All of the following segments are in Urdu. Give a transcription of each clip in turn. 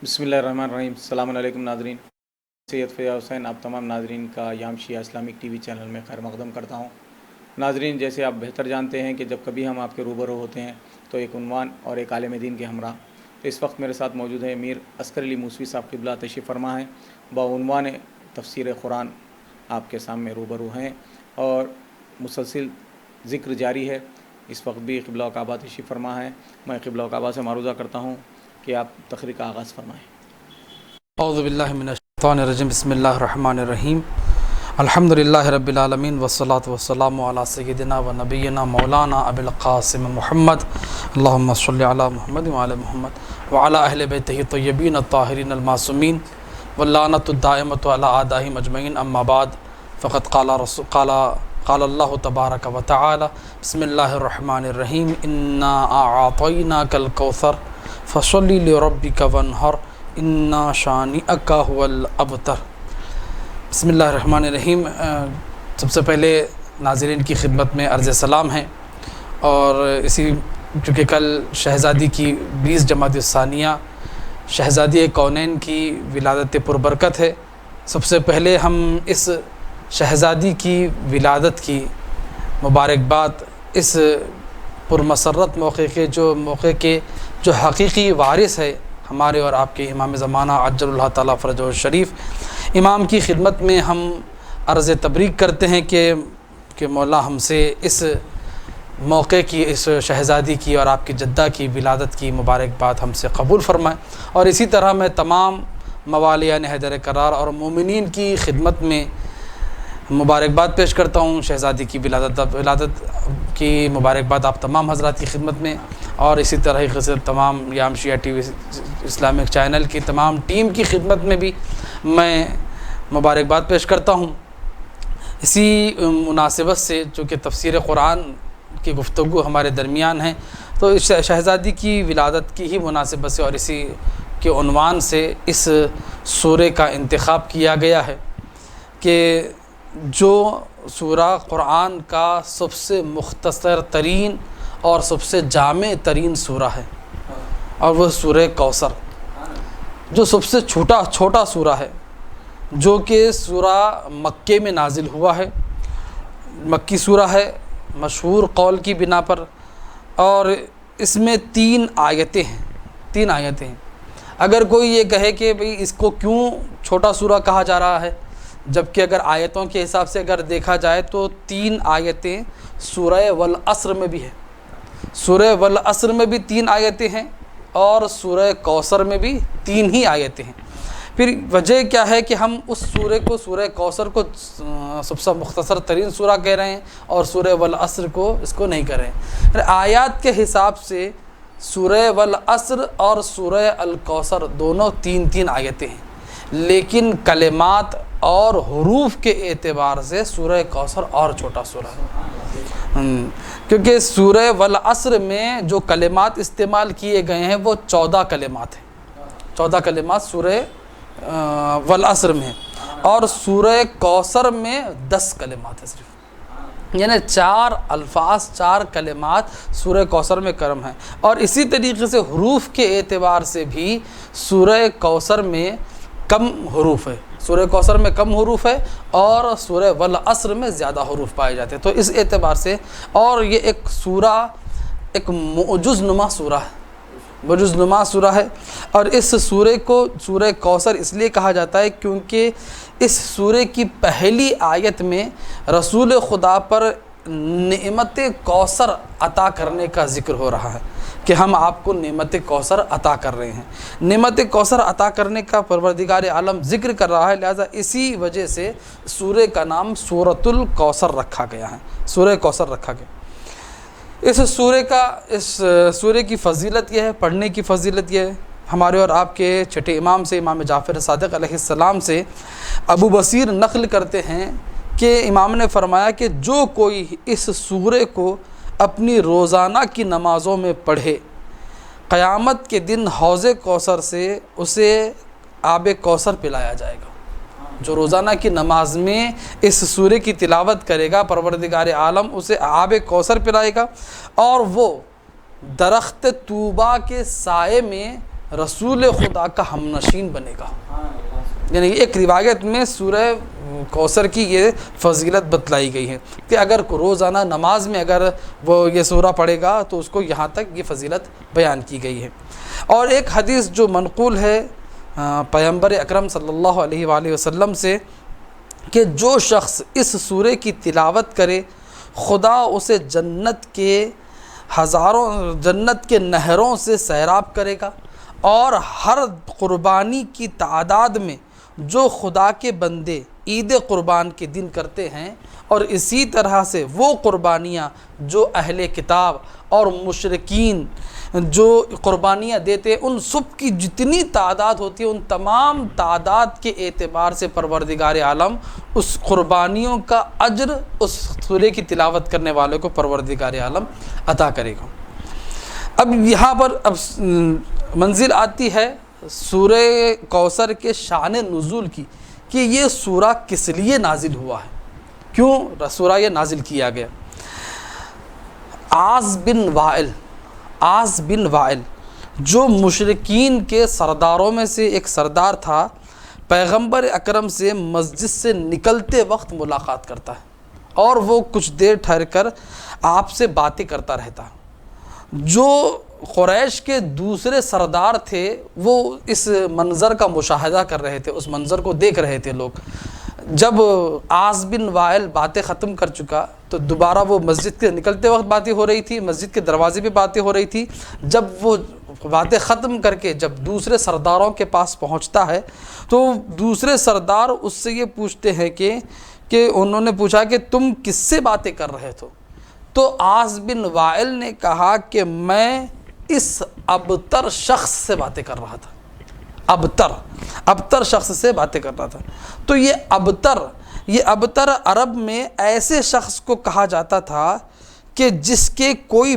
بسم اللہ الرحمن الرحیم۔ السلام علیکم ناظرین، سید فیاض حسین آپ تمام ناظرین کا یام شیعہ اسلامک ٹی وی چینل میں خیر مقدم کرتا ہوں۔ ناظرین، جیسے آپ بہتر جانتے ہیں کہ جب کبھی ہم آپ کے روبرو ہوتے ہیں تو ایک عنوان اور ایک عالم دین کے ہمراہ، تو اس وقت میرے ساتھ موجود ہے امیر عسکر علی موسوی صاحب قبلہ تشریف فرما ہیں، بعنوان تفسیر قرآن آپ کے سامنے روبرو ہیں اور مسلسل ذکر جاری ہے۔ اس وقت بھی قبلہ کعبہ تشریف فرما ہے۔ میں قبلہ کعبہ سے معروضہ کرتا ہوں کہ آپ تقریر کا آغاز فرمائیں۔ اعوذ باللہ من الشیطان الرجیم، بسم اللہ الرحمن الرحیم، الحمدللہ رب العالمین والصلاة والسلام علی سیدنا و نبینا مولانا ابی القاسم محمد، اللہم صلی علی محمد وعلی محمد وعلی اہل بیتہ الطیبین الطاہرین المعصومین واللعنۃ الدائمۃ علی اعدائہم اجمعین، اما بعد فقد قال اللہ تبارک و تعالی، بسم اللہ الرحمن الرحیم، انا اعطیناک الکوثر فصلی لربک وانحر انا شانئک هو الابتر۔ بسم اللہ الرحمن الرحیم۔ سب سے پہلے ناظرین کی خدمت میں عرض سلام ہے، اور اسی چونکہ کل شہزادی کی 20 جمادی الثانیہ شہزادی کونین کی ولادت پربرکت ہے۔ سب سے پہلے ہم اس شہزادی کی ولادت کی مبارکباد، اس پرمسرت موقع کے جو حقیقی وارث ہے ہمارے اور آپ کے امام زمانہ عجل اللہ تعالیٰ فرجہ الشریف، امام کی خدمت میں ہم عرض تبریک کرتے ہیں کہ مولا ہم سے اس موقع کی، اس شہزادی کی اور آپ کی جدہ کی ولادت کی مبارکباد ہم سے قبول فرمائے۔ اور اسی طرح میں تمام موالیان حیدر کرار اور مومنین کی خدمت میں مبارکباد پیش کرتا ہوں۔ شہزادی کی ولادت کی مبارکباد آپ تمام حضرات کی خدمت میں، اور اسی طرح سے تمام یام شیعہ ٹی وی اسلامک چینل کی تمام ٹیم کی خدمت میں بھی میں مبارکباد پیش کرتا ہوں۔ اسی مناسبت سے چونکہ تفسیر قرآن کی گفتگو ہمارے درمیان ہے، تو اس شہزادی کی ولادت کی ہی مناسبت سے اور اسی کے عنوان سے اس سورہ کا انتخاب کیا گیا ہے کہ جو سورہ قرآن کا سب سے مختصر ترین اور سب سے جامع ترین سورہ ہے، اور وہ سورہ کوثر، جو سب سے چھوٹا سورہ ہے، جو کہ سورہ مکے میں نازل ہوا ہے، مکی سورہ ہے مشہور قول کی بنا پر، اور اس میں 3 آیتیں ہیں۔ اگر کوئی یہ کہے کہ بھئی اس کو کیوں چھوٹا سورہ کہا جا رہا ہے، جبکہ اگر آیتوں کے حساب سے اگر دیکھا جائے تو 3 آیتیں سورہ والعصر میں بھی ہیں، سورہ والعصر میں بھی 3 آیتیں ہیں، اور سورہ کوثر میں بھی 3 ہی آیتیں ہیں۔ پھر وجہ کیا ہے کہ ہم اس سورہ کوثر کو سب سے مختصر ترین سورہ کہہ رہے ہیں، اور سورہ والعصر کو اس کو نہیں کہہ رہے ہیں؟ آیات کے حساب سے سورہ والعصر اور سورہ الکوثر دونوں 3 آیتیں ہیں، لیکن کلمات اور حروف کے اعتبار سے سورہ کوثر اور چھوٹا سورہ ہے، کیونکہ سورہ والعصر میں جو کلمات استعمال کیے گئے ہیں وہ 14 کلمات ہیں، 14 کلمات سورہ والعصر میں ہیں، اور سورہ کوثر میں 10 کلمات ہیں صرف، یعنی 4 الفاظ 4 کلمات سورہ کوثر میں کرم ہیں۔ اور اسی طریقے سے حروف کے اعتبار سے بھی سورہ کوثر میں کم حروف ہے، سورہ کوثر میں کم حروف ہے، اور سورہ والعصر میں زیادہ حروف پائے جاتے ہیں۔ تو اس اعتبار سے، اور یہ ایک سورہ ایک معجز نما سورہ ہے، اور اس سورہ کو سورہ کوثر اس لیے کہا جاتا ہے کیونکہ اس سورہ کی پہلی آیت میں رسول خدا پر نعمت کوثر عطا کرنے کا ذکر ہو رہا ہے، کہ ہم آپ کو نعمت کوثر عطا کر رہے ہیں۔ نعمت کوثر عطا کرنے کا پروردگار عالم ذکر کر رہا ہے، لہذا اسی وجہ سے سورہ کا نام سورۃ الکوثر رکھا گیا ہے، سورہ کوثر رکھا گیا۔ اس سورہ کی فضیلت یہ ہے، پڑھنے کی فضیلت یہ ہے، ہمارے اور آپ کے چھٹے امام سے، امام جعفر صادق علیہ السلام سے ابو بصیر نقل کرتے ہیں کہ امام نے فرمایا کہ جو کوئی اس سورہ کو اپنی روزانہ کی نمازوں میں پڑھے، قیامت کے دن حوض کوثر سے اسے آب کوثر پلایا جائے گا۔ جو روزانہ کی نماز میں اس سورہ کی تلاوت کرے گا، پروردگار عالم اسے آب کوثر پلائے گا، اور وہ درخت طوبہ کے سائے میں رسول خدا کا ہمنشین بنے گا۔ یعنی ایک روایت میں سورہ کوثر کی یہ فضیلت بتلائی گئی ہے کہ اگر روزانہ نماز میں اگر وہ یہ سورہ پڑھے گا تو اس کو یہاں تک یہ فضیلت بیان کی گئی ہے۔ اور ایک حدیث جو منقول ہے پیغمبر اکرم صلی اللہ علیہ وآلہ وسلم سے کہ جو شخص اس سورے کی تلاوت کرے خدا اسے جنت کے نہروں سے سیراب کرے گا، اور ہر قربانی کی تعداد میں جو خدا کے بندے عید قربان کے دن کرتے ہیں، اور اسی طرح سے وہ قربانیاں جو اہل کتاب اور مشرکین جو قربانیاں دیتے ان سب کی جتنی تعداد ہوتی ہے ان تمام تعداد کے اعتبار سے پروردگار عالم اس قربانیوں کا اجر اس سورے کی تلاوت کرنے والے کو پروردگار عالم عطا کرے گا۔ اب یہاں پر منزل آتی ہے سورہ کوثر کے شان نزول کی کہ یہ سورہ کس لیے نازل ہوا ہے، کیوں سورہ یہ نازل کیا گیا۔ عاص بن وائل جو مشرکین کے سرداروں میں سے ایک سردار تھا، پیغمبر اکرم سے مسجد سے نکلتے وقت ملاقات کرتا ہے اور وہ کچھ دیر ٹھہر کر آپ سے باتیں کرتا رہتا۔ جو قریش کے دوسرے سردار تھے وہ اس منظر کا مشاہدہ کر رہے تھے، اس منظر کو دیکھ رہے تھے لوگ۔ جب عاص بن وائل باتیں ختم کر چکا تو دوبارہ وہ مسجد کے نکلتے وقت باتیں ہو رہی تھی، مسجد کے دروازے پہ باتیں ہو رہی تھی۔ جب وہ باتیں ختم کر کے جب دوسرے سرداروں کے پاس پہنچتا ہے تو دوسرے سردار اس سے یہ پوچھتے ہیں کہ انہوں نے پوچھا کہ تم کس سے باتیں کر رہے تھے؟ تو عاص بن وائل نے کہا کہ میں اس ابتر شخص سے باتیں کر رہا تھا، ابتر شخص سے باتیں کر رہا تھا۔ تو یہ ابتر عرب میں ایسے شخص کو کہا جاتا تھا کہ جس کے کوئی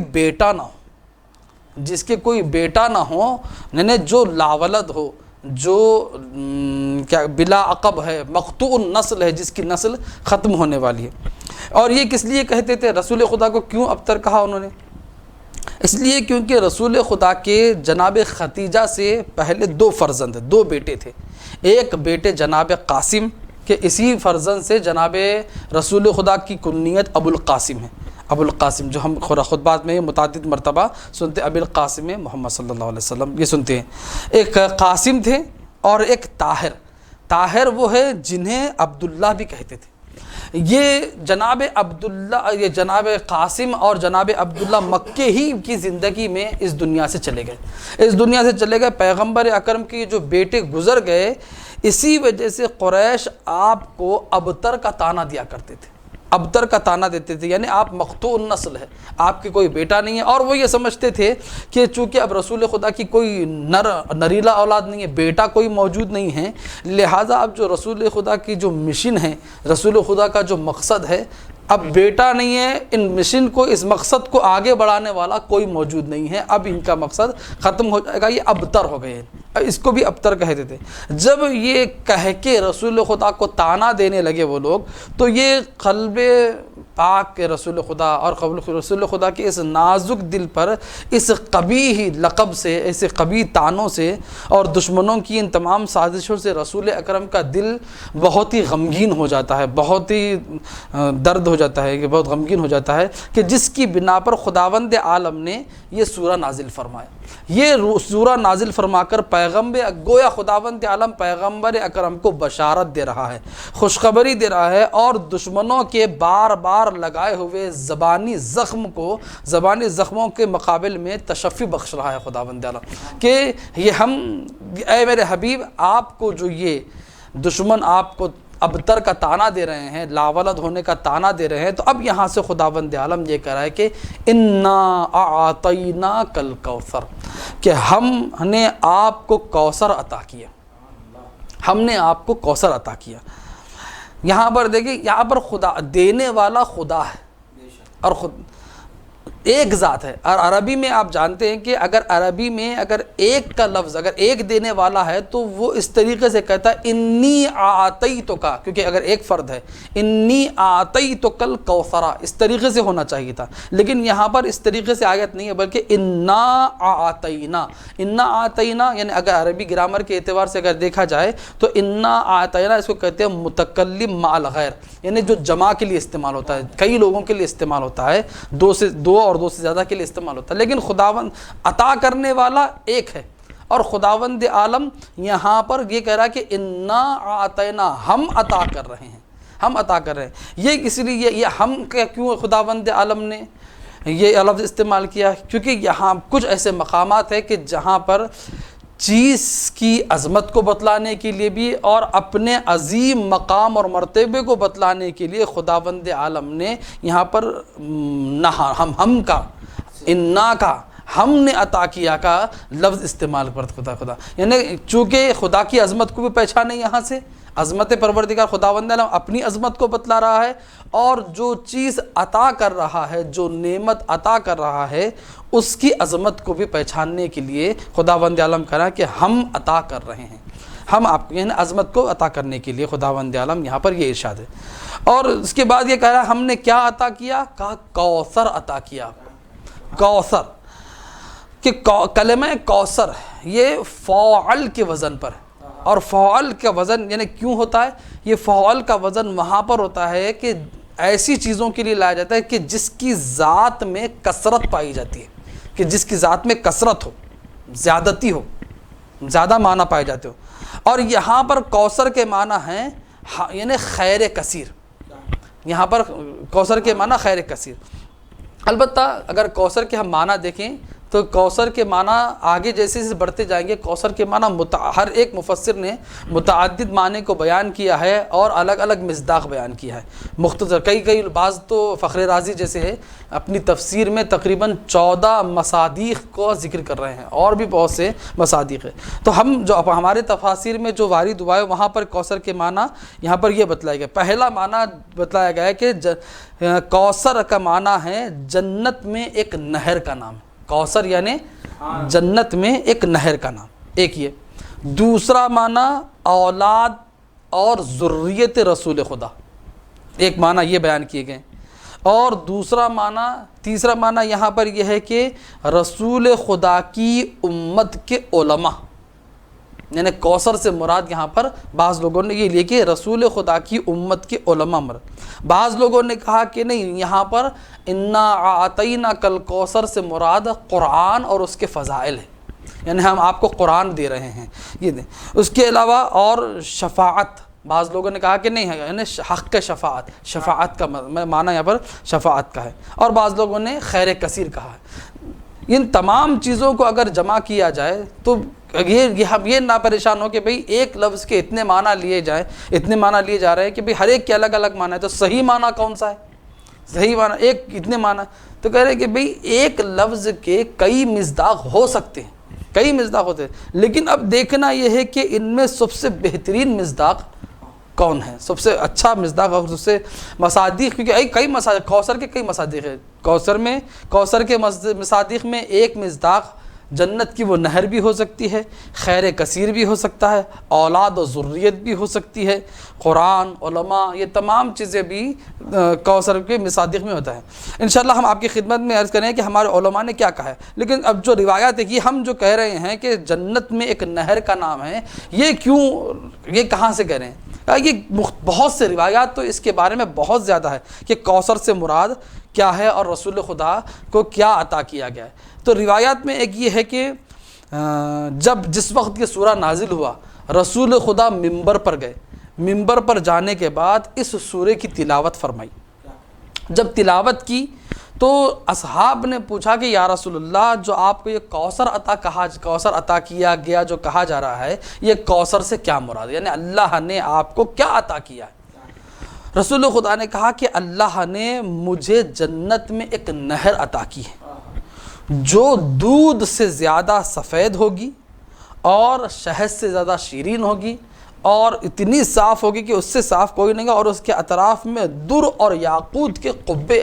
بیٹا نہ ہو، یعنی جو لاولد ہو، جو بلا عقب ہے، مقطوع النسل ہے، جس کی نسل ختم ہونے والی ہے۔ اور یہ کس لیے کہتے تھے؟ رسول خدا کو کیوں ابتر کہا انہوں نے؟ اس لیے کیونکہ رسول خدا کے جناب ختیجہ سے پہلے دو فرزند، دو بیٹے تھے۔ ایک بیٹے جناب قاسم کہ اسی فرزند سے جناب رسول خدا کی کنیت ابو القاسم ہے، ابو القاسم جو ہم خطبات میں متعدد مرتبہ سنتے، ابو القاسم محمد صلی اللہ علیہ وسلم یہ سنتے ہیں۔ ایک قاسم تھے اور ایک طاہر وہ ہے جنہیں عبداللہ بھی کہتے تھے۔ یہ جناب قاسم اور جناب عبداللہ مکے ہی کی زندگی میں اس دنیا سے چلے گئے۔ پیغمبر اکرم کے جو بیٹے گزر گئے، اسی وجہ سے قریش آپ کو ابتر کا طعنہ دیا کرتے تھے، ابتر کا طعنہ دیتے تھے، یعنی آپ مقطوع النسل ہے، آپ کے کوئی بیٹا نہیں ہے۔ اور وہ یہ سمجھتے تھے کہ چونکہ اب رسول خدا کی کوئی نریلا اولاد نہیں ہے، بیٹا کوئی موجود نہیں ہے، لہٰذا اب جو رسول خدا کی جو مشن ہے، رسول خدا کا جو مقصد ہے، اب بیٹا نہیں ہے، ان مشن کو، اس مقصد کو آگے بڑھانے والا کوئی موجود نہیں ہے، اب ان کا مقصد ختم ہو جائے گا، یہ ابتر ہو گئے، اس کو بھی ابتر کہتے تھے۔ جب یہ کہہ کے رسول خدا کو طعنہ دینے لگے وہ لوگ، تو یہ قلب پاک کے رسول خدا اور رسول خدا کے اس نازک دل پر اس قبیح لقب سے، ایسے قبیح طعنوں سے اور دشمنوں کی ان تمام سازشوں سے رسول اکرم کا دل بہت ہی غمگین ہو جاتا ہے، بہت ہی درد ہو جاتا ہے، کہ بہت غمگین ہو جاتا ہے، کہ جس کی بنا پر خداوند عالم نے یہ سورہ نازل فرمایا۔ یہ سورہ نازل فرما کر گویا خداوند عالم پیغمبر اکرم کو بشارت دے رہا ہے، خوشخبری دے رہا ہے، اور دشمنوں کے بار بار لگائے ہوئے زبانی زخموں کے مقابل میں تشفی بخش رہا ہے خداوند عالم کہ اے میرے حبیب، آپ کو جو یہ دشمن آپ کو ابتر کا طعنہ دے رہے ہیں، لاولد ہونے کا طعنہ دے رہے ہیں، تو اب یہاں سے خداوند عالم یہ کہہ رہا ہے کہ انا اعطیناک الکوثر، کہ ہم نے آپ کو کوثر عطا کیا، ہم نے آپ کو کوثر عطا کیا۔ یہاں پر دیکھیں، یہاں پر خدا دینے والا خدا ہے، اور ایک ذات ہے۔ اور عربی میں آپ جانتے ہیں کہ اگر عربی میں اگر ایک کا لفظ اگر ایک دینے والا ہے تو وہ اس طریقے سے کہتا ہے انی اعطیتک، کیونکہ اگر ایک فرد ہے انی اعطیتک الکوثر، اس طریقے سے ہونا چاہیے تھا، لیکن یہاں پر اس طریقے سے آیت نہیں ہے بلکہ انا اعطینا۔ انا اعطینا یعنی اگر عربی گرامر کے اعتبار سے اگر دیکھا جائے تو انا اعطینا اس کو کہتے ہیں متکلم مع الغیر، یعنی جو جمع کے لیے استعمال ہوتا ہے، کئی لوگوں کے لیے استعمال ہوتا ہے، دو اور دو سے زیادہ کے لیے استعمال ہوتا ہے، لیکن خداوند عطا کرنے والا ایک ہے۔ اور خداوند عالم یہاں پر یہ کہہ رہا ہے کہ انا اعطینا، ہم عطا کر رہے ہیں، ہم عطا کر رہے ہیں۔ یہ اس لیے یہ ہم کیوں خداوند عالم نے یہ لفظ استعمال کیا؟ کیونکہ یہاں کچھ ایسے مقامات ہیں کہ جہاں پر چیز کی عظمت کو بتلانے کے لیے بھی اور اپنے عظیم مقام اور مرتبے کو بتلانے کے لیے خداوند عالم نے یہاں پر ہم کا، انا کا، ہم نے عطا کیا کا لفظ استعمال کرتا خدا، یعنی چونکہ خدا کی عظمت کو بھی پہچانے یہاں سے، عظمت پروردگار خداوند عالم اپنی عظمت کو بتلا رہا ہے، اور جو چیز عطا کر رہا ہے، جو نعمت عطا کر رہا ہے، اس کی عظمت کو بھی پہچاننے کے لیے خداوند عالم کہہ رہا ہے کہ ہم عطا کر رہے ہیں، ہم آپ کو، یعنی عظمت کو عطا کرنے کے لیے خداوند عالم یہاں پر یہ ارشاد ہے۔ اور اس کے بعد یہ کہہ رہا ہے ہم نے کیا عطا کیا؟ کہا کوثر عطا کیا۔ کوثر کہ کلمہ کوثر یہ فعل کے وزن پر ہے، اور فعل کا وزن یعنی کیوں ہوتا ہے؟ یہ فعل کا وزن وہاں پر ہوتا ہے کہ ایسی چیزوں کے لیے لایا جاتا ہے کہ جس کی ذات میں کثرت پائی جاتی ہے، کہ جس کی ذات میں کثرت ہو، زیادتی ہو، زیادہ معنی پائے جاتے ہو۔ اور یہاں پر کوثر کے معنی ہیں یعنی خیر کثیر، یہاں پر کوثر کے معنی خیر کثیر۔ البتہ اگر کوثر کے ہم معنی دیکھیں تو کوثر کے معنی آگے جیسے جیسے بڑھتے جائیں گے، کوثر کے معنی ہر ایک مفسر نے متعدد معنی کو بیان کیا ہے اور الگ الگ مصداق بیان کیا ہے، مختصر کئی بعض تو فخر رازی جیسے ہے اپنی تفسیر میں تقریباً 14 مصادیق کو ذکر کر رہے ہیں، اور بھی بہت سے مصادیق ہیں۔ تو ہم جو ہمارے تفاسیر میں جو وارد ہوا ہے وہاں پر کوثر کے معنی یہاں پر یہ بتلایا گیا۔ پہلا معنی بتلایا گیا ہے کہ کوثر کا معنی ہے جنت میں ایک نہر کا نام، کوثر یعنی جنت میں ایک نہر کا نام، ایک یہ۔ دوسرا معنی اولاد اور ذریت رسول خدا، ایک معنی یہ بیان کیے گئے۔ اور تیسرا معنی یہاں پر یہ ہے کہ رسول خدا کی امت کے علماء، یعنی کوثر سے مراد یہاں پر بعض لوگوں نے یہ لیا کہ رسول خدا کی امت کے علماء مراد۔ بعض لوگوں نے کہا کہ نہیں، یہاں پر انا اعطیناک الکوثر سے مراد قرآن اور اس کے فضائل ہیں، یعنی ہم آپ کو قرآن دے رہے ہیں، یہ دیں۔ اس کے علاوہ اور شفاعت، بعض لوگوں نے کہا کہ نہیں ہے، یعنی حق کا شفاعت کا معنی یہاں پر شفاعت کا ہے، اور بعض لوگوں نے خیر کثیر کہا ہے۔ ان تمام چیزوں کو اگر جمع کیا جائے تو ہم یہ نہ پریشان ہو کہ بھئی ایک لفظ کے اتنے معنی لیے جا رہے ہیں کہ بھئی ہر ایک کے الگ الگ معنی ہے، تو صحیح معنی کون سا ہے؟ صحیح معنی ایک، اتنے معنی تو کہہ رہے ہیں کہ بھئی ایک لفظ کے کئی مصداق ہو سکتے ہیں، کئی مصداق ہوتے ہیں، لیکن اب دیکھنا یہ ہے کہ ان میں سب سے بہترین مصداق کون ہے، سب سے اچھا مصداق اور سب سے مصادیق، کیونکہ کئی مصادیق، کوثر کے کئی مصادیق ہیں۔ کوثر کے مصادیق میں ایک مصداق جنت کی وہ نہر بھی ہو سکتی ہے، خیر کثیر بھی ہو سکتا ہے، اولاد و ذریت بھی ہو سکتی ہے، قرآن، علماء، یہ تمام چیزیں بھی کوثر کے مصادیق میں ہوتا ہے۔ انشاءاللہ ہم آپ کی خدمت میں عرض کریں کہ ہمارے علماء نے کیا کہا ہے، لیکن اب جو روایات ہے، یہ ہم جو کہہ رہے ہیں کہ جنت میں ایک نہر کا نام ہے، یہ کہاں سے کہہ رہے ہیں؟ یہ بہت سے روایات تو اس کے بارے میں بہت زیادہ ہے کہ کوثر سے مراد کیا ہے اور رسول خدا کو کیا عطا کیا گیا ہے۔ تو روایات میں ایک یہ ہے کہ جس وقت یہ سورہ نازل ہوا، رسول خدا ممبر پر گئے، ممبر پر جانے کے بعد اس سورے کی تلاوت فرمائی۔ جب تلاوت کی تو اصحاب نے پوچھا کہ یا رسول اللہ، جو آپ کو یہ کوثر عطا کیا گیا جو کہا جا رہا ہے، یہ کوثر سے کیا مراد ہے، یعنی اللہ نے آپ کو کیا عطا کیا ہے؟ رسول خدا نے کہا کہ اللہ نے مجھے جنت میں ایک نہر عطا کی ہے جو دودھ سے زیادہ سفید ہوگی اور شہد سے زیادہ شیرین ہوگی اور اتنی صاف ہوگی کہ اس سے صاف کوئی نہیں گا، اور اس کے اطراف میں در اور یاقوت کے قبے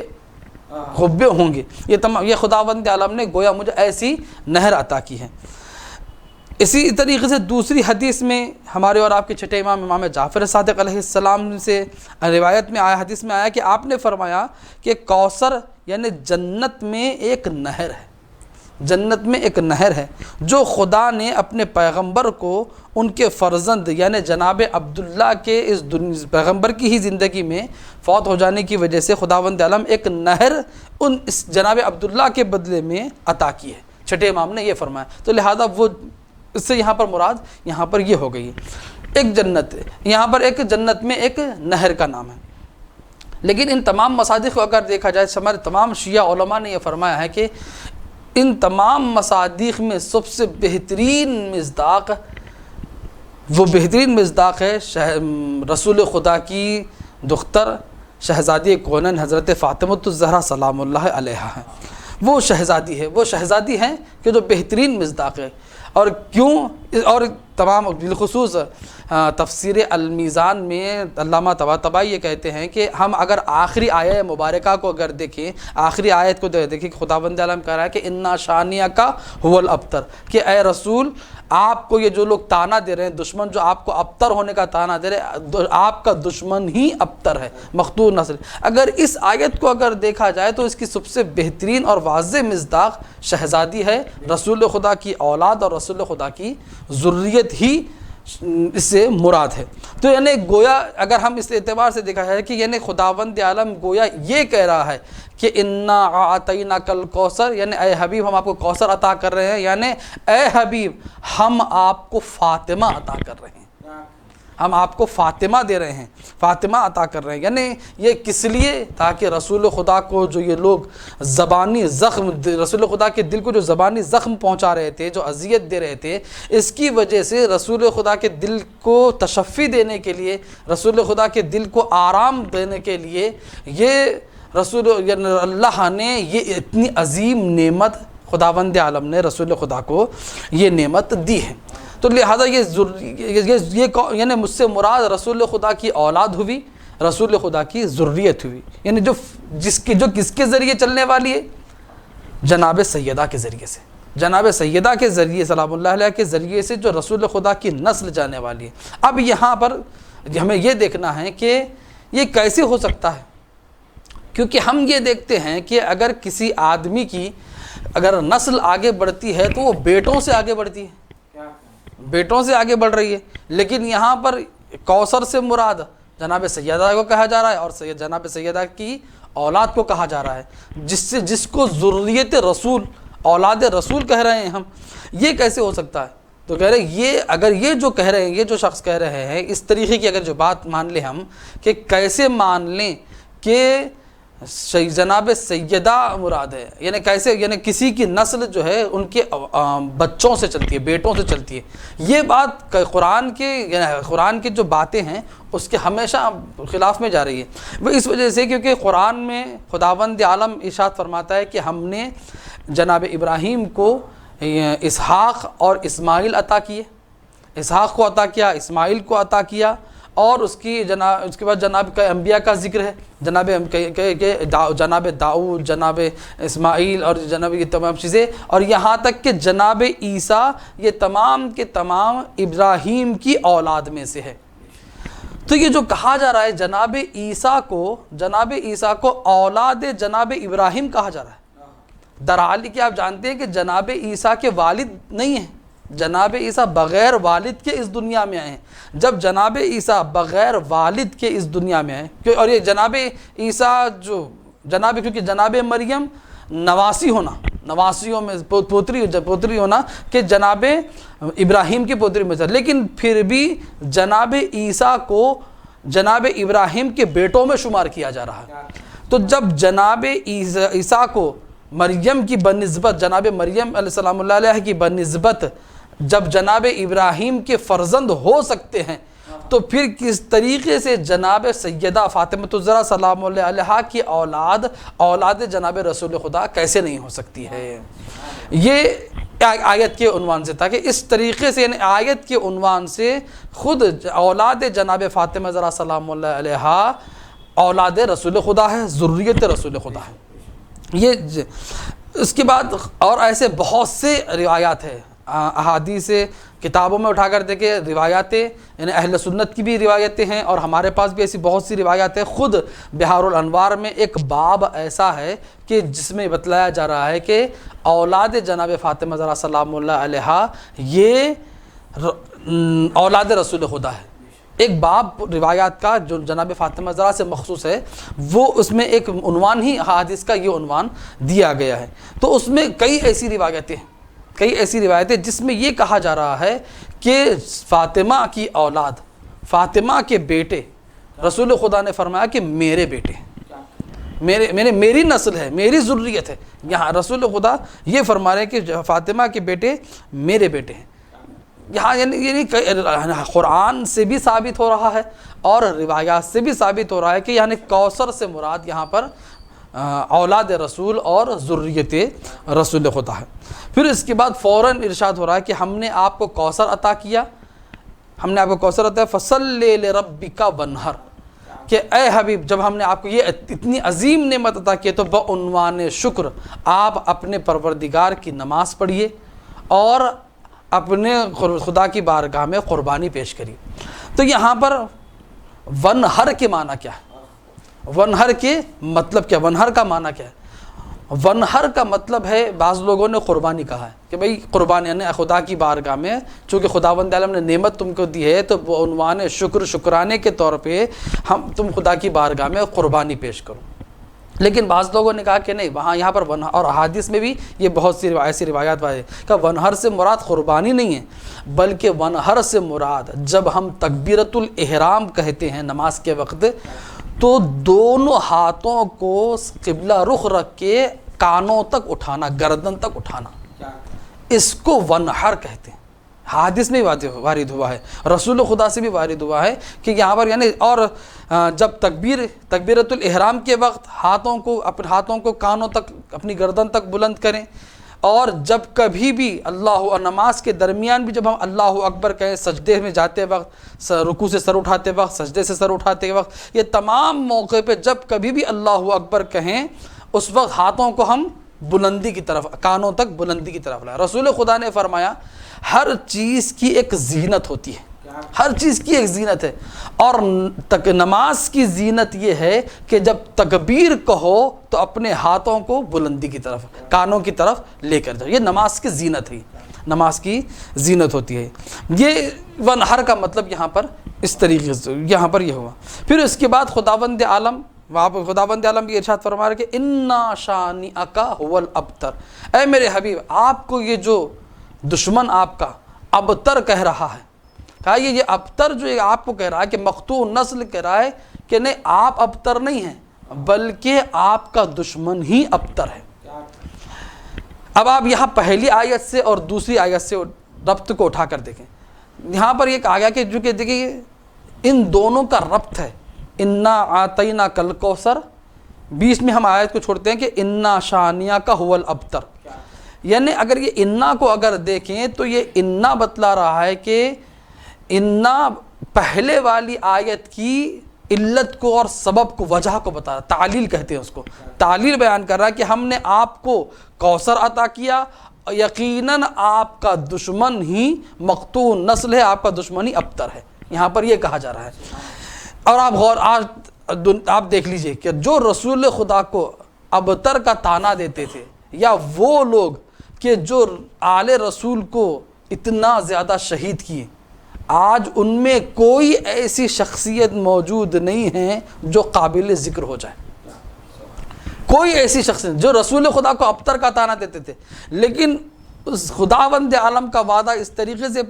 قبے ہوں گے، یہ تمام یہ خداوند عالم نے گویا مجھے ایسی نہر عطا کی ہے۔ اسی طریقے سے دوسری حدیث میں ہمارے اور آپ کے چھٹے امام امام جعفر صادق علیہ السلام سے روایت میں آیا، حدیث میں آیا کہ آپ نے فرمایا کہ کوثر یعنی جنت میں ایک نہر ہے، جنت میں ایک نہر ہے جو خدا نے اپنے پیغمبر کو ان کے فرزند یعنی جناب عبداللہ کے اس پیغمبر کی ہی زندگی میں فوت ہو جانے کی وجہ سے خداوند عالم ایک نہر اس جناب عبداللہ کے بدلے میں عطا کی ہے، چھٹے امام نے یہ فرمایا۔ تو لہذا وہ اس سے یہاں پر مراد یہاں پر یہ ہو گئی ایک جنت، یہاں پر ایک جنت میں ایک نہر کا نام ہے۔ لیکن ان تمام مصادیق کو اگر دیکھا جائے، ہمارے تمام شیعہ علماء نے یہ فرمایا ہے کہ ان تمام مصادیق میں سب سے بہترین مصداق وہ بہترین مصداق ہے رسول خدا کی دختر شہزادی کونین حضرت فاطمۃ الزہرا سلام اللہ علیہا ہے۔ وہ شہزادی ہیں کہ جو بہترین مصداق ہے۔ اور کیوں؟ اور تمام بالخصوص تفسیر المیزان میں علامہ طباطبائی یہ کہتے ہیں کہ ہم اگر آخری آیہ مبارکہ کو اگر دیکھیں، آخری آیت کو دیکھیں کہ خداوند عالم کہہ رہا ہے کہ انا شانیہ کا هو الابتر، کہ اے رسول آپ کو یہ جو لوگ تانا دے رہے ہیں، دشمن جو آپ کو ابتر ہونے کا تانا دے رہے ہیں، آپ کا دشمن ہی ابتر ہے، مقتول نسل۔ اگر اس آیت کو اگر دیکھا جائے تو اس کی سب سے بہترین اور واضح مصداق شہزادی ہے، رسول خدا کی اولاد اور رسول خدا کی ذریت ہی اس سے مراد ہے۔ تو یعنی گویا اگر ہم اس اعتبار سے دیکھا ہے کہ یعنی خداوند عالم گویا یہ کہہ رہا ہے کہ انا اعطیناک الکوثر، یعنی اے حبیب ہم آپ کو کوثر عطا کر رہے ہیں، یعنی اے حبیب ہم آپ کو فاطمہ عطا کر رہے ہیں، ہم آپ کو فاطمہ دے رہے ہیں، فاطمہ عطا کر رہے ہیں۔ یعنی یہ کس لیے؟ تاکہ رسول خدا کو جو یہ لوگ زبانی زخم، رسول خدا کے دل کو جو زبانی زخم پہنچا رہے تھے، جو اذیت دے رہے تھے، اس کی وجہ سے رسول خدا کے دل کو تشفی دینے کے لیے، رسول خدا کے دل کو آرام دینے کے لیے یہ اللہ نے یہ اتنی عظیم نعمت خداوند عالم نے رسول خدا کو یہ نعمت دی ہے۔ تو لہذا یہ یعنی مجھ سے مراد رسول خدا کی اولاد ہوئی، رسول خدا کی ذریت ہوئی، یعنی جو کس کے ذریعے چلنے والی ہے؟ جناب سیدہ کے ذریعے سے، جناب سیدہ کے ذریعے سلام اللہ علیہ کے ذریعے سے جو رسول خدا کی نسل جانے والی ہے۔ اب یہاں پر ہمیں یہ دیکھنا ہے کہ یہ کیسے ہو سکتا ہے، کیونکہ ہم یہ دیکھتے ہیں کہ اگر کسی آدمی کی اگر نسل آگے بڑھتی ہے تو وہ بیٹوں سے آگے بڑھتی ہے، بیٹوں سے آگے بڑھ رہی ہے، لیکن یہاں پر کوثر سے مراد جناب سیدہ کو کہا جا رہا ہے اور جناب سیدہ کی اولاد کو کہا جا رہا ہے، جس کو ذریت رسول، اولاد رسول کہہ رہے ہیں ہم۔ یہ کیسے ہو سکتا ہے؟ تو کہہ رہے یہ اگر یہ جو کہہ رہے ہیں، یہ جو شخص کہہ رہے ہیں، اس طریقے کی اگر جو بات مان لیں ہم کہ کیسے مان لیں کہ جناب سیدہ مراد ہے، یعنی کیسے، یعنی کسی کی نسل جو ہے ان کے بچوں سے چلتی ہے، بیٹوں سے چلتی ہے، یہ بات قرآن کی جو باتیں ہیں اس کے ہمیشہ خلاف میں جا رہی ہے۔ وہ اس وجہ سے کیونکہ قرآن میں خداوند عالم ارشاد فرماتا ہے کہ ہم نے جناب ابراہیم کو اسحاق اور اسماعیل عطا کیے، اسحاق کو عطا کیا، اسماعیل کو عطا کیا، اور اس کے بعد جناب کا انبیاء کا ذکر ہے، جناب داؤد، جناب اسماعیل اور جناب یہ تمام چیزیں، اور یہاں تک کہ جناب عیسیٰ، یہ تمام کے تمام ابراہیم کی اولاد میں سے ہے۔ تو یہ جو کہا جا رہا ہے جناب عیسیٰ کو اولاد جناب ابراہیم کہا جا رہا ہے، درحالی کہ آپ جانتے ہیں کہ جناب عیسیٰ کے والد نہیں ہیں، جناب عیسیٰ بغیر والد کے اس دنیا میں آئے ہیں۔ جب جناب عیسیٰ بغیر والد کے اس دنیا میں آئے، اور یہ جناب عیسیٰ کیونکہ جناب مریم نواسیوں میں پوتری ہونا کہ جناب ابراہیم کی پوتری میں سے، لیکن پھر بھی جناب عیسیٰ کو جناب ابراہیم کے بیٹوں میں شمار کیا جا رہا ہے۔ تو جب جناب عیسیٰ کو مریم کی بنسبت، جناب مریم علیہ السلام اللہ علیہ کی بنسبت جب جناب ابراہیم کے فرزند ہو سکتے ہیں، تو پھر کس طریقے سے جناب سیدہ فاطمۃ الزہرا سلام اللہ علیہ کی اولاد جناب رسول خدا کیسے نہیں ہو سکتی ہے؟ یہ آیت کے عنوان سے تھا کہ اس طریقے سے، یعنی آیت کے عنوان سے خود اولاد جناب فاطمہ الزہرا سلام اللہ علیہ اولاد رسول خدا ہے، ذریت رسول خدا ہے۔ یہ اس کے بعد اور ایسے بہت سے روایات ہیں، احادیث کتابوں میں اٹھا کر دیکھیں، روایاتیں یعنی اہل سنت کی بھی روایتیں ہیں، اور ہمارے پاس بھی ایسی بہت سی روایات ہیں۔ خود بحار الانوار میں ایک باب ایسا ہے کہ جس میں بتلایا جا رہا ہے کہ اولاد جناب فاطمہ زہرا سلام اللہ علیہا یہ اولاد رسول خدا ہے۔ ایک باب روایات کا جو جناب فاطمہ زہرا سے مخصوص ہے، وہ اس میں ایک عنوان ہی حدیث کا یہ عنوان دیا گیا ہے۔ تو اس میں کئی ایسی روایتیں جس میں یہ کہا جا رہا ہے کہ فاطمہ کی اولاد، فاطمہ کے بیٹے، رسول خدا نے فرمایا کہ میرے بیٹے، میری نسل ہے، میری ذریت ہے۔ یہاں رسول خدا یہ فرما رہے ہیں کہ فاطمہ کے بیٹے میرے بیٹے ہیں۔ یہاں یعنی قرآن سے بھی ثابت ہو رہا ہے اور روایات سے بھی ثابت ہو رہا ہے کہ یعنی کوثر سے مراد یہاں پر اولاد رسول اور ذریت رسول خدا ہے۔ پھر اس کے بعد فوراً ارشاد ہو رہا ہے کہ ہم نے آپ کو کوثر عطا کیا، ہم نے آپ کو کوثر عطا فصلی لربک وانحر، کہ اے حبیب جب ہم نے آپ کو یہ اتنی عظیم نعمت عطا کی تو بعنوان شکر آپ اپنے پروردگار کی نماز پڑھیے اور اپنے خدا کی بارگاہ میں قربانی پیش کری۔ تو یہاں پر ونہر کے معنی کیا ہے؟ ونہر کے مطلب کیا؟ ونہر کا معنی کیا ہے؟ ونہر کا مطلب ہے، بعض لوگوں نے قربانی کہا ہے کہ بھئی قربانی یعنی خدا کی بارگاہ میں چونکہ خداوند عالم نے نعمت تم کو دی ہے تو وہ عنوان شکرانے کے طور پہ تم خدا کی بارگاہ میں قربانی پیش کرو۔ لیکن بعض لوگوں نے کہا کہ نہیں، وہاں یہاں پر ونہر، اور احادیث میں بھی یہ بہت سی ایسی روایات ہے کہ ونہر سے مراد قربانی نہیں ہے، بلکہ ونہر سے مراد جب ہم تکبیرۃ الاحرام کہتے ہیں نماز کے وقت تو دونوں ہاتھوں کو قبلہ رخ رکھ کے کانوں تک اٹھانا، گردن تک اٹھانا، اس کو ونہر کہتے ہیں۔ حدیث میں وارد ہوا ہے، رسول خدا سے بھی وارد ہوا ہے کہ یہاں پر یعنی اور جب تکبیرۃ الاحرام کے وقت اپنے ہاتھوں کو کانوں تک، اپنی گردن تک بلند کریں، اور جب کبھی بھی نماز کے درمیان بھی جب ہم اللہ اکبر کہیں، سجدے میں جاتے وقت، رکوع سے سر اٹھاتے وقت، سجدے سے سر اٹھاتے وقت، یہ تمام موقع پہ جب کبھی بھی اللہ اکبر کہیں اس وقت ہاتھوں کو ہم بلندی کی طرف، کانوں تک بلندی کی طرف لائیں۔ رسول خدا نے فرمایا ہر چیز کی ایک زینت ہوتی ہے، ہر چیز کی ایک زینت ہے، اور نماز کی زینت یہ ہے کہ جب تکبیر کہو تو اپنے ہاتھوں کو بلندی کی طرف، کانوں کی طرف لے کر جاؤ، یہ نماز کی زینت ہے، نماز کی زینت ہوتی ہے۔ یہ ونہر کا مطلب یہاں پر اس طریقے سے یہاں پر یہ ہوا۔ پھر اس کے بعد خداوند عالم، وہاں پر خداوند عالم بھی ارشاد فرما رہے کہ انا شانئک هو الابتر، اے میرے حبیب آپ کو یہ جو دشمن آپ کا ابتر کہہ رہا ہے، کہا یہ ابتر جو آپ کو کہہ رہا ہے کہ مقطوع نسل کہہ رہا ہے کہ نہیں، آپ ابتر نہیں ہیں بلکہ آپ کا دشمن ہی ابتر ہے۔ اب آپ یہاں پہلی آیت سے اور دوسری آیت سے ربط کو اٹھا کر دیکھیں، یہاں پر یہ کہا گیا کہ جو کہ دیکھیں ان دونوں کا ربط ہے، انا اعطیناک الکوثر، بیچ میں ہم آیت کو چھوڑتے ہیں کہ انا شانئک هو الابتر، یعنی اگر یہ انا کو اگر دیکھیں تو یہ انا بتلا رہا ہے کہ انا پہلے والی آیت کی علت کو اور سبب کو، وجہ کو بتا رہا، تعلیل کہتے ہیں اس کو، تعلیل بیان کر رہا ہے کہ ہم نے آپ کو کوثر عطا کیا، یقیناً آپ کا دشمن ہی مقطوع نسل ہے، آپ کا دشمن ہی ابتر ہے، یہاں پر یہ کہا جا رہا ہے۔ اور آپ دیکھ لیجئے کہ جو رسول خدا کو ابتر کا طعنہ دیتے تھے، یا وہ لوگ کہ جو آل رسول کو اتنا زیادہ شہید کیے، آج ان میں کوئی ایسی شخصیت موجود نہیں ہے جو قابل ذکر ہو جائے، کوئی ایسی شخصیت جو رسول خدا کو ابتر کا طعنہ دیتے تھے، لیکن اس خداوند عالم کا وعدہ اس طریقے سے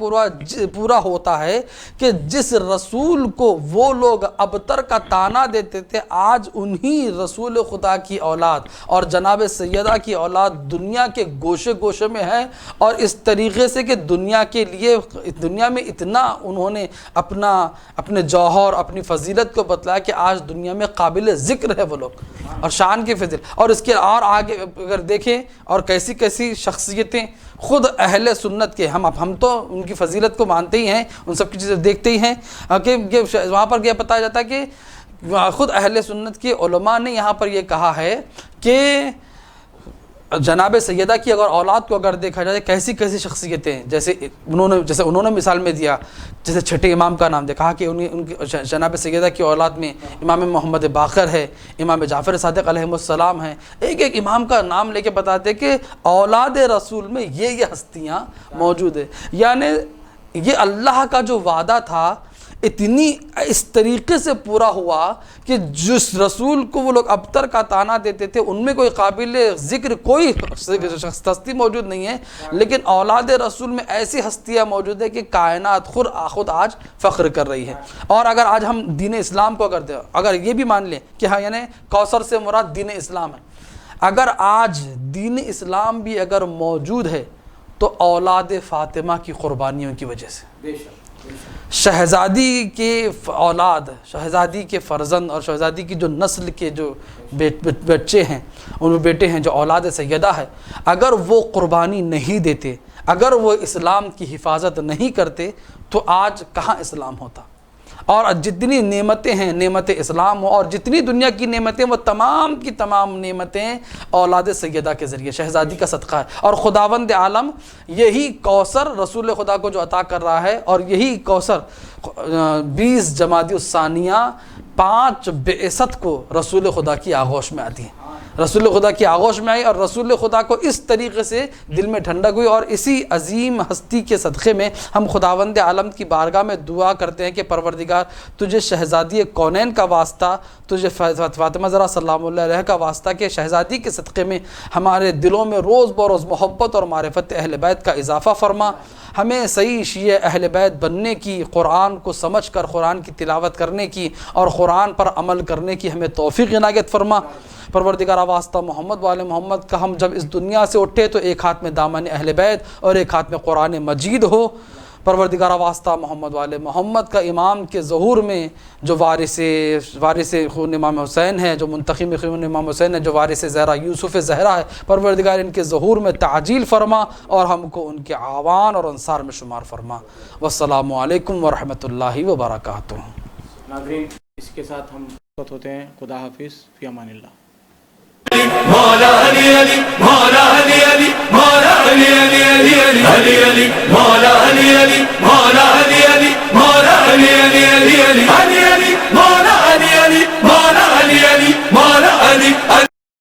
پورا ہوتا ہے کہ جس رسول کو وہ لوگ ابتر کا طعنہ دیتے تھے، آج انہی رسول خدا کی اولاد اور جناب سیدہ کی اولاد دنیا کے گوشے گوشے میں ہے، اور اس طریقے سے کہ دنیا کے لیے، دنیا میں اتنا انہوں نے اپنے جوہر، اپنی فضیلت کو بتلایا کہ آج دنیا میں قابل ذکر ہے وہ لوگ، اور شان کی فضیلت، اور اس کے اور آگے اگر دیکھیں اور کیسی کیسی شخصیتیں خود اہل سنت کے، ہم تو ان کی فضیلت کو مانتے ہی ہیں، ان سب کی چیزیں دیکھتے ہی ہیں، کہ وہاں پر یہ بتایا جاتا ہے کہ خود اہل سنت کے علماء نے یہاں پر یہ کہا ہے کہ جناب سیدہ کی اگر اولاد کو اگر دیکھا جائے کیسی کیسی شخصیتیں ہیں، جیسے انہوں نے مثال میں دیا، جیسے چھٹے امام کا نام دیکھا کہ ان کی جناب سیدہ کی اولاد میں امام محمد باقر ہے، امام جعفر صادق علیہ السلام ہیں، ایک ایک امام کا نام لے کے بتاتے کہ اولاد رسول میں یہ ہستیاں موجود ہیں. یعنی یہ اللہ کا جو وعدہ تھا اتنی اس طریقے سے پورا ہوا کہ جس رسول کو وہ لوگ ابتر کا طعنہ دیتے تھے ان میں کوئی قابل ذکر کوئی ہستی موجود نہیں ہے، لیکن اولاد رسول میں ایسی ہستیاں موجود ہے کہ کائنات خود آج فخر کر رہی ہے. اور اگر آج ہم دین اسلام کو اگر یہ بھی مان لیں کہ ہاں یعنی کوثر سے مراد دین اسلام ہے، اگر آج دین اسلام بھی اگر موجود ہے تو اولاد فاطمہ کی قربانیوں کی وجہ سے، شہزادی کے اولاد، شہزادی کے فرزند اور شہزادی کی جو نسل کے جو بچے ہیں، ان بیٹے ہیں جو اولاد سیدہ ہے، اگر وہ قربانی نہیں دیتے، اگر وہ اسلام کی حفاظت نہیں کرتے تو آج کہاں اسلام ہوتا. اور جتنی نعمتیں ہیں نعمت اسلام ہو، اور جتنی دنیا کی نعمتیں وہ تمام کی تمام نعمتیں اولاد سیدہ کے ذریعے شہزادی کا صدقہ ہے. اور خداوند عالم یہی کوثر رسول خدا کو جو عطا کر رہا ہے، اور یہی کوثر 20 جمادی الثانیہ 5 بعثت کو رسول خدا کی آغوش میں آتی ہے، رسول خدا کی آغوش میں آئی، اور رسول خدا کو اس طریقے سے دل میں ٹھنڈک ہوئی. اور اسی عظیم ہستی کے صدقے میں ہم خداوند عالم کی بارگاہ میں دعا کرتے ہیں کہ پروردگار تجھے شہزادی کونین کا واسطہ، تجھے فاطمہ زہرا سلام اللہ علیہ کا واسطہ کہ شہزادی کے صدقے میں ہمارے دلوں میں روز بروز محبت اور معرفت اہل بیت کا اضافہ فرما، ہمیں صحیح شیعہ اہل بیت بننے کی، قرآن کو سمجھ کر قرآن کی تلاوت کرنے کی اور قرآن پر عمل کرنے کی ہمیں توفیق عنایت فرما. پروردگار واسطہ محمد والے محمد کا ہم جب اس دنیا سے اٹھے تو ایک ہاتھ میں دامن اہل بیت اور ایک ہاتھ میں قرآن مجید ہو. پروردگار واسطہ محمد والے محمد کا امام کے ظہور میں جو وارث خون امام حسین ہے، جو منتخب خون امام حسین ہے، جو وارث زہرا یوسف زہرا ہے، پروردگار ان کے ظہور میں تعجیل فرما اور ہم کو ان کے اعوان اور انصار میں شمار فرما. والسلام علیکم ورحمۃ اللہ وبرکاتہ. ناظرین اس کے ساتھ ہم ہوتے ہیں. خدا حافظ، فی امان اللہ. مولا علی علی مولا علی علی مولا علی علی علی علی علی مولا علی علی